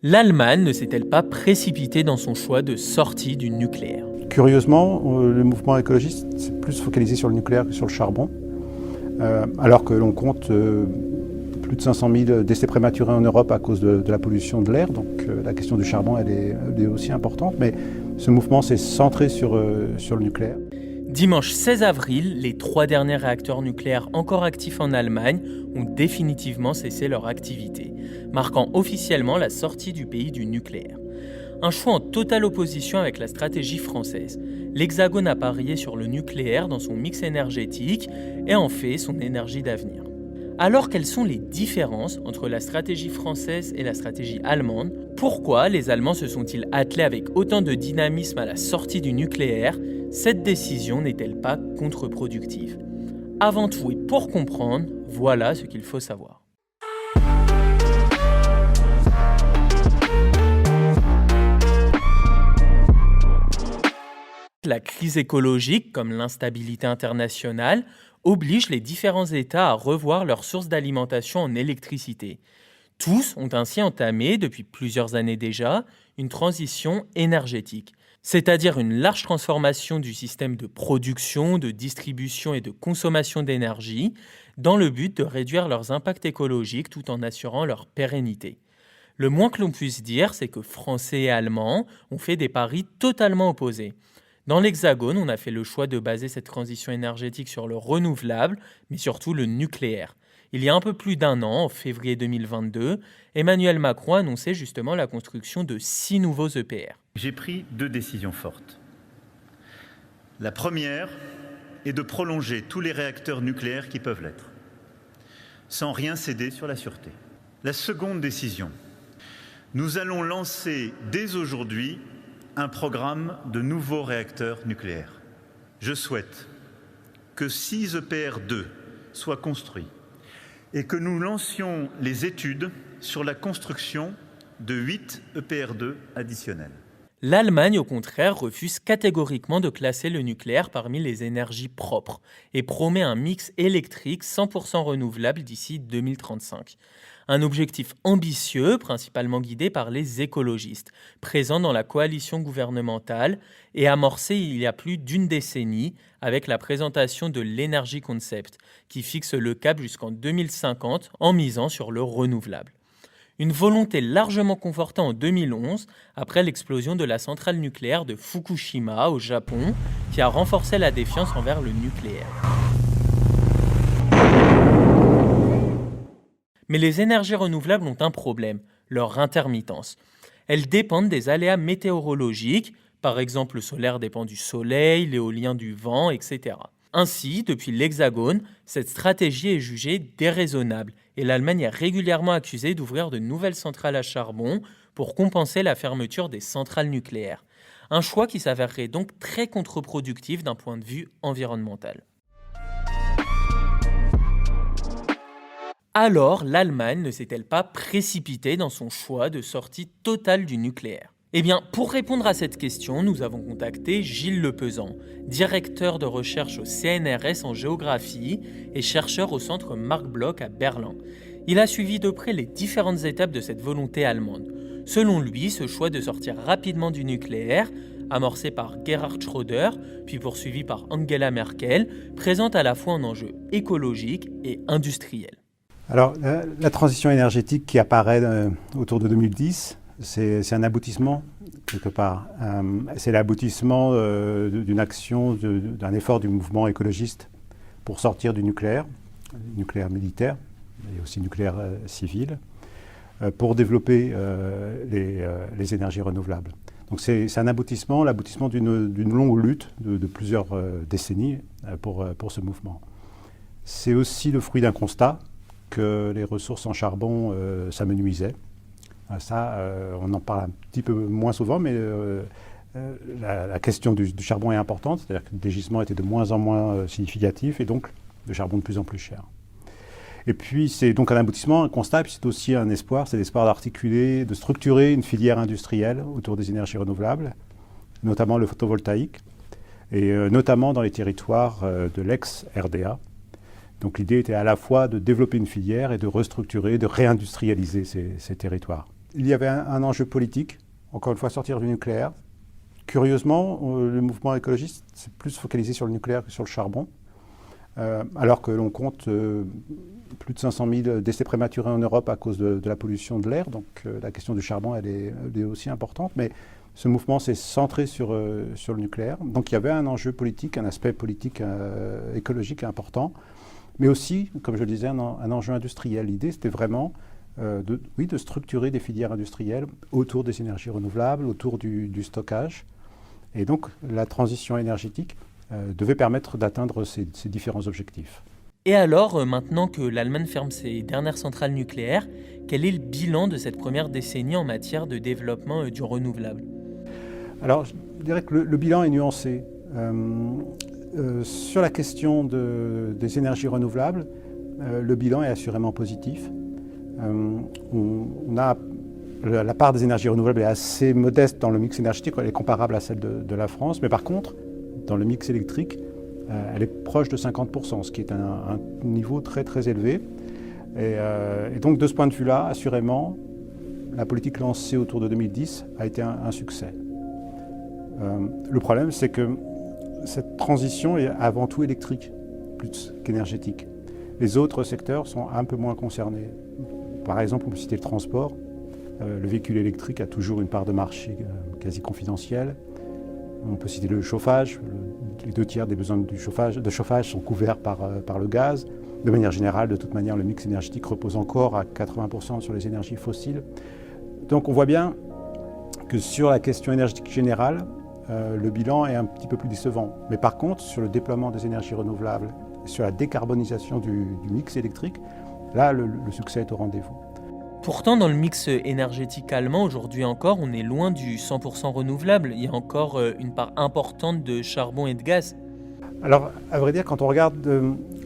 L'Allemagne ne s'est-elle pas précipitée dans son choix de sortie du nucléaire? Curieusement, le mouvement écologiste s'est plus focalisé sur le nucléaire que sur le charbon, alors que l'on compte plus de 500 000 décès prématurés en Europe à cause de la pollution de l'air. Donc la question du charbon, elle est aussi importante, mais ce mouvement s'est centré sur le nucléaire. Dimanche 16 avril, les 3 derniers réacteurs nucléaires encore actifs en Allemagne ont définitivement cessé leur activité, marquant officiellement la sortie du pays du nucléaire. Un choix en totale opposition avec la stratégie française. L'Hexagone a parié sur le nucléaire dans son mix énergétique et en fait son énergie d'avenir. Alors quelles sont les différences entre la stratégie française et la stratégie allemande? Pourquoi les Allemands se sont-ils attelés avec autant de dynamisme à la sortie du nucléaire? Cette décision n'est-elle pas contre-productive? Avant tout et pour comprendre, voilà ce qu'il faut savoir. La crise écologique, comme l'instabilité internationale, oblige les différents États à revoir leurs sources d'alimentation en électricité. Tous ont ainsi entamé, depuis plusieurs années déjà, une transition énergétique, c'est-à-dire une large transformation du système de production, de distribution et de consommation d'énergie, dans le but de réduire leurs impacts écologiques tout en assurant leur pérennité. Le moins que l'on puisse dire, c'est que Français et Allemands ont fait des paris totalement opposés. Dans l'Hexagone, on a fait le choix de baser cette transition énergétique sur le renouvelable, mais surtout le nucléaire. Il y a un peu plus d'un an, en février 2022, Emmanuel Macron annonçait justement la construction de 6 nouveaux EPR. J'ai pris 2 décisions fortes. La première est de prolonger tous les réacteurs nucléaires qui peuvent l'être, sans rien céder sur la sûreté. La seconde décision, nous allons lancer dès aujourd'hui un programme de nouveaux réacteurs nucléaires. Je souhaite que 6 EPR2 soient construits et que nous lancions les études sur la construction de 8 EPR2 additionnels. L'Allemagne, au contraire, refuse catégoriquement de classer le nucléaire parmi les énergies propres et promet un mix électrique 100% renouvelable d'ici 2035. Un objectif ambitieux, principalement guidé par les écologistes, présents dans la coalition gouvernementale et amorcé il y a plus d'une décennie avec la présentation de l'Energy Concept, qui fixe le cap jusqu'en 2050 en misant sur le renouvelable. Une volonté largement confortée en 2011 après l'explosion de la centrale nucléaire de Fukushima au Japon, qui a renforcé la défiance envers le nucléaire. Mais les énergies renouvelables ont un problème, leur intermittence. Elles dépendent des aléas météorologiques, par exemple le solaire dépend du soleil, l'éolien du vent, etc. Ainsi, depuis l'Hexagone, cette stratégie est jugée déraisonnable et l'Allemagne est régulièrement accusée d'ouvrir de nouvelles centrales à charbon pour compenser la fermeture des centrales nucléaires. Un choix qui s'avérerait donc très contre-productif d'un point de vue environnemental. Alors, l'Allemagne ne s'est-elle pas précipitée dans son choix de sortie totale du nucléaire? Eh bien, pour répondre à cette question, nous avons contacté Gilles Lepezan, directeur de recherche au CNRS en géographie et chercheur au centre Marc Bloch à Berlin. Il a suivi de près les différentes étapes de cette volonté allemande. Selon lui, ce choix de sortir rapidement du nucléaire, amorcé par Gerhard Schröder, puis poursuivi par Angela Merkel, présente à la fois un enjeu écologique et industriel. Alors, la transition énergétique qui apparaît autour de 2010, c'est un aboutissement, quelque part. C'est l'aboutissement d'une action, d'un effort du mouvement écologiste pour sortir du nucléaire militaire, et aussi nucléaire civil, pour développer les énergies renouvelables. Donc c'est un aboutissement, l'aboutissement d'une longue lutte de plusieurs décennies pour ce mouvement. C'est aussi le fruit d'un constat que les ressources en charbon s'amenuisaient. Ça, on en parle un petit peu moins souvent, mais la question du charbon est importante, c'est-à-dire que les gisements étaient de moins en moins significatifs et donc le charbon de plus en plus cher. Et puis c'est donc un aboutissement, un constat, et puis c'est aussi un espoir, c'est l'espoir d'articuler, de structurer une filière industrielle autour des énergies renouvelables, notamment le photovoltaïque, et notamment dans les territoires de l'ex-RDA. Donc l'idée était à la fois de développer une filière et de restructurer, de réindustrialiser ces territoires. il y avait un enjeu politique, encore une fois sortir du nucléaire. Curieusement, le mouvement écologiste s'est plus focalisé sur le nucléaire que sur le charbon, alors que l'on compte plus de 500 000 décès prématurés en Europe à cause de la pollution de l'air. Donc la question du charbon, elle est aussi importante. Mais ce mouvement s'est centré sur le nucléaire. Donc il y avait un enjeu politique, un aspect politique écologique important, mais aussi, comme je le disais, un enjeu industriel. L'idée, c'était vraiment de structurer des filières industrielles autour des énergies renouvelables, autour du stockage. Et donc la transition énergétique devait permettre d'atteindre ces différents objectifs. Et alors, maintenant que l'Allemagne ferme ses dernières centrales nucléaires, quel est le bilan de cette première décennie en matière de développement du renouvelable ? Alors, je dirais que le bilan est nuancé. Sur la question des énergies renouvelables, le bilan est assurément positif. La part des énergies renouvelables est assez modeste dans le mix énergétique, elle est comparable à celle de la France, mais par contre, dans le mix électrique, elle est proche de 50%, ce qui est un niveau très très élevé. Et donc de ce point de vue-là, assurément, la politique lancée autour de 2010 a été un succès. Le problème, c'est que cette transition est avant tout électrique, plus qu'énergétique. Les autres secteurs sont un peu moins concernés. Par exemple, on peut citer le transport. Le véhicule électrique a toujours une part de marché quasi confidentielle. On peut citer le chauffage. Les 2/3 des besoins de chauffage sont couverts par le gaz. De manière générale, de toute manière, le mix énergétique repose encore à 80% sur les énergies fossiles. Donc on voit bien que sur la question énergétique générale, le bilan est un petit peu plus décevant. Mais par contre, sur le déploiement des énergies renouvelables, sur la décarbonisation du mix électrique, là, le succès est au rendez-vous. Pourtant, dans le mix énergétique allemand, aujourd'hui encore, on est loin du 100% renouvelable. Il y a encore une part importante de charbon et de gaz. Alors, à vrai dire, quand on regarde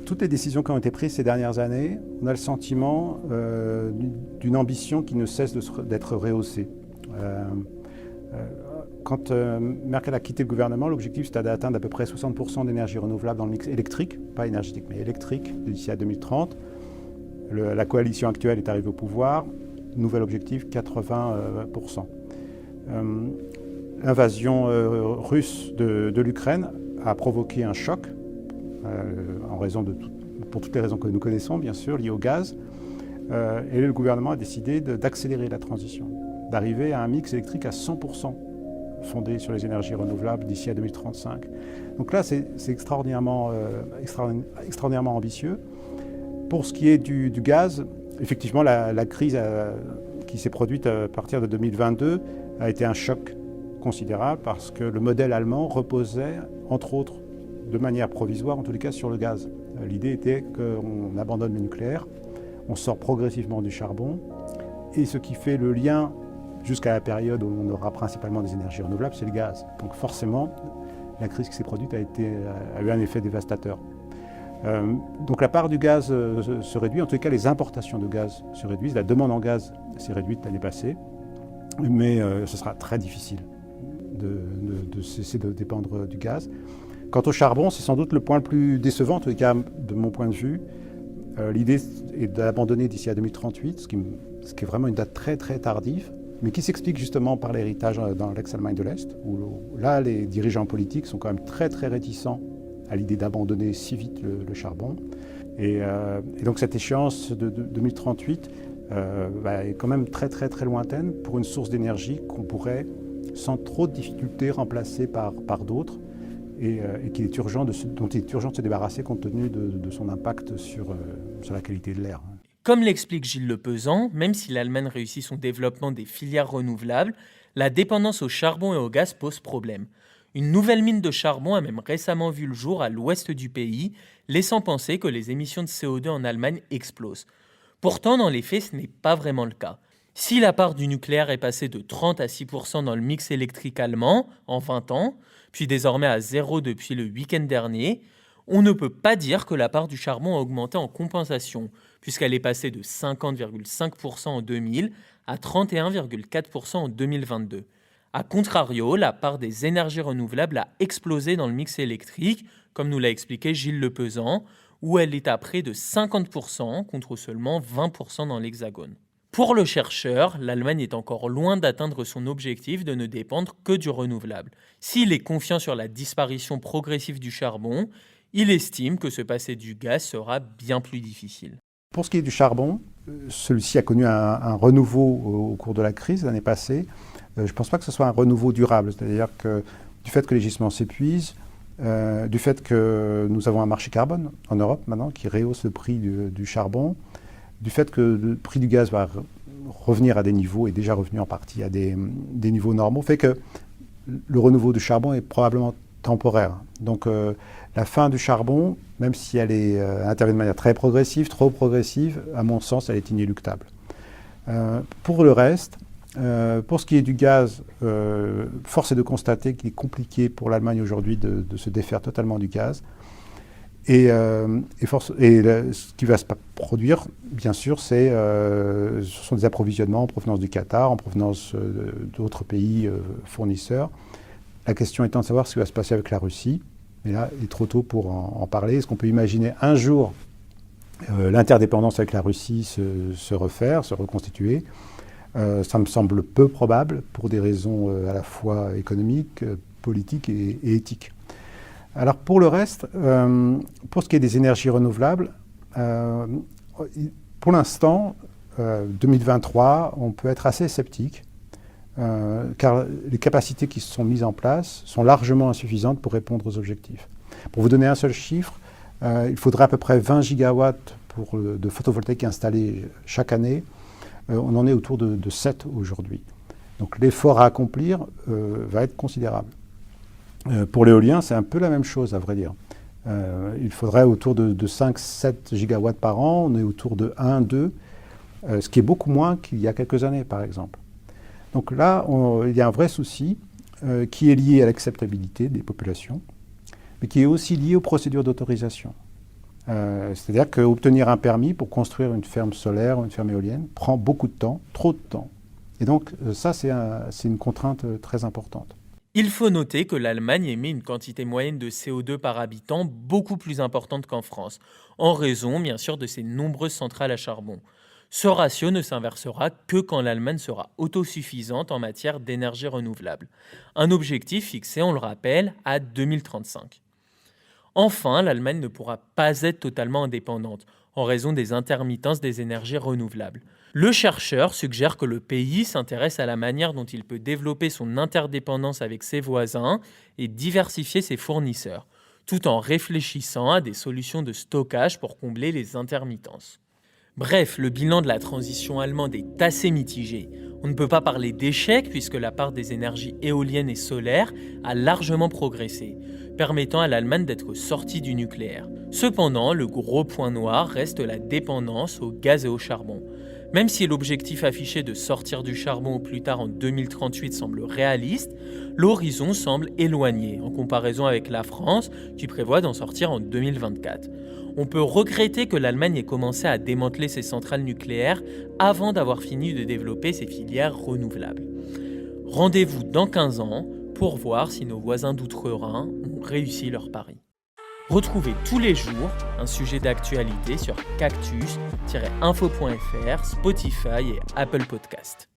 toutes les décisions qui ont été prises ces dernières années, on a le sentiment d'une ambition qui ne cesse d'être rehaussée. Quand Merkel a quitté le gouvernement, l'objectif c'était d'atteindre à peu près 60% d'énergie renouvelable dans le mix électrique, pas énergétique, mais électrique, d'ici à 2030. La coalition actuelle est arrivée au pouvoir, nouvel objectif, 80%. L'invasion russe de l'Ukraine a provoqué un choc, pour toutes les raisons que nous connaissons, bien sûr, liées au gaz. Et le gouvernement a décidé d'accélérer la transition, d'arriver à un mix électrique à 100%. Fondé sur les énergies renouvelables d'ici à 2035. Donc là, c'est extraordinairement ambitieux. Pour ce qui est du gaz, effectivement, la crise qui s'est produite à partir de 2022 a été un choc considérable parce que le modèle allemand reposait, entre autres, de manière provisoire, en tous les cas, sur le gaz. L'idée était qu'on abandonne le nucléaire, on sort progressivement du charbon, et ce qui fait le lien jusqu'à la période où on aura principalement des énergies renouvelables, c'est le gaz. Donc forcément, la crise qui s'est produite a eu un effet dévastateur. Donc la part du gaz se réduit, en tout cas les importations de gaz se réduisent, la demande en gaz s'est réduite l'année passée, mais ce sera très difficile de cesser de dépendre du gaz. Quant au charbon, c'est sans doute le point le plus décevant, en tout cas de mon point de vue. L'idée est d'abandonner d'ici à 2038, ce qui est vraiment une date très très tardive, mais qui s'explique justement par l'héritage dans l'ex-Allemagne de l'Est, où là, les dirigeants politiques sont quand même très très réticents à l'idée d'abandonner si vite le charbon. Et donc cette échéance de 2038 est quand même très très très lointaine pour une source d'énergie qu'on pourrait, sans trop de difficultés, remplacer par d'autres, et dont il est urgent de se débarrasser compte tenu de son impact sur la qualité de l'air. Comme l'explique Gilles Lepezan, même si l'Allemagne réussit son développement des filières renouvelables, la dépendance au charbon et au gaz pose problème. Une nouvelle mine de charbon a même récemment vu le jour à l'ouest du pays, laissant penser que les émissions de CO2 en Allemagne explosent. Pourtant, dans les faits, ce n'est pas vraiment le cas. Si la part du nucléaire est passée de 30 à 6% dans le mix électrique allemand en 20 ans, puis désormais à 0 depuis le week-end dernier, on ne peut pas dire que la part du charbon a augmenté en compensation, puisqu'elle est passée de 50,5% en 2000 à 31,4% en 2022. A contrario, la part des énergies renouvelables a explosé dans le mix électrique, comme nous l'a expliqué Gilles Lepezan, où elle est à près de 50% contre seulement 20% dans l'Hexagone. Pour le chercheur, l'Allemagne est encore loin d'atteindre son objectif de ne dépendre que du renouvelable. S'il est confiant sur la disparition progressive du charbon, il estime que se passer du gaz sera bien plus difficile. Pour ce qui est du charbon, celui-ci a connu un renouveau au cours de la crise l'année passée. Je ne pense pas que ce soit un renouveau durable, c'est-à-dire que du fait que les gisements s'épuisent, du fait que nous avons un marché carbone en Europe maintenant qui rehausse le prix du charbon, du fait que le prix du gaz va revenir à des niveaux, est déjà revenu en partie à des niveaux normaux, fait que le renouveau du charbon est probablement temporaire. Donc la fin du charbon, même si elle intervient de manière très progressive, trop progressive, à mon sens, elle est inéluctable. Pour le reste, pour ce qui est du gaz, force est de constater qu'il est compliqué pour l'Allemagne aujourd'hui de se défaire totalement du gaz. Et ce qui va se produire, bien sûr, ce sont des approvisionnements en provenance du Qatar, en provenance d'autres pays fournisseurs. La question étant de savoir ce qui va se passer avec la Russie. Mais là, il est trop tôt pour en parler. Est-ce qu'on peut imaginer un jour l'interdépendance avec la Russie se refaire, se reconstituer? Ça me semble peu probable pour des raisons à la fois économiques, politiques et éthiques. Alors pour le reste, pour ce qui est des énergies renouvelables, pour l'instant, 2023, on peut être assez sceptique, car les capacités qui se sont mises en place sont largement insuffisantes pour répondre aux objectifs. Pour vous donner un seul chiffre, il faudrait à peu près 20 gigawatts de photovoltaïque installés chaque année. On en est autour de 7 aujourd'hui. Donc l'effort à accomplir va être considérable. Pour l'éolien, c'est un peu la même chose, à vrai dire. Il faudrait autour de 5-7 gigawatts par an, on est autour de 1-2, ce qui est beaucoup moins qu'il y a quelques années, par exemple. Donc là, il y a un vrai souci qui est lié à l'acceptabilité des populations, mais qui est aussi lié aux procédures d'autorisation. C'est-à-dire qu'obtenir un permis pour construire une ferme solaire ou une ferme éolienne prend beaucoup de temps, trop de temps. Et donc ça, c'est une contrainte très importante. Il faut noter que l'Allemagne émet une quantité moyenne de CO2 par habitant beaucoup plus importante qu'en France, en raison bien sûr de ses nombreuses centrales à charbon. Ce ratio ne s'inversera que quand l'Allemagne sera autosuffisante en matière d'énergie renouvelable. Un objectif fixé, on le rappelle, à 2035. Enfin, l'Allemagne ne pourra pas être totalement indépendante, en raison des intermittences des énergies renouvelables. Le chercheur suggère que le pays s'intéresse à la manière dont il peut développer son interdépendance avec ses voisins et diversifier ses fournisseurs, tout en réfléchissant à des solutions de stockage pour combler les intermittences. Bref, le bilan de la transition allemande est assez mitigé. On ne peut pas parler d'échec puisque la part des énergies éoliennes et solaires a largement progressé, permettant à l'Allemagne d'être sortie du nucléaire. Cependant, le gros point noir reste la dépendance au gaz et au charbon. Même si l'objectif affiché de sortir du charbon au plus tard en 2038 semble réaliste, l'horizon semble éloigné en comparaison avec la France qui prévoit d'en sortir en 2024. On peut regretter que l'Allemagne ait commencé à démanteler ses centrales nucléaires avant d'avoir fini de développer ses filières renouvelables. Rendez-vous dans 15 ans pour voir si nos voisins d'outre-Rhin ont réussi leur pari. Retrouvez tous les jours un sujet d'actualité sur cactus-info.fr, Spotify et Apple Podcast.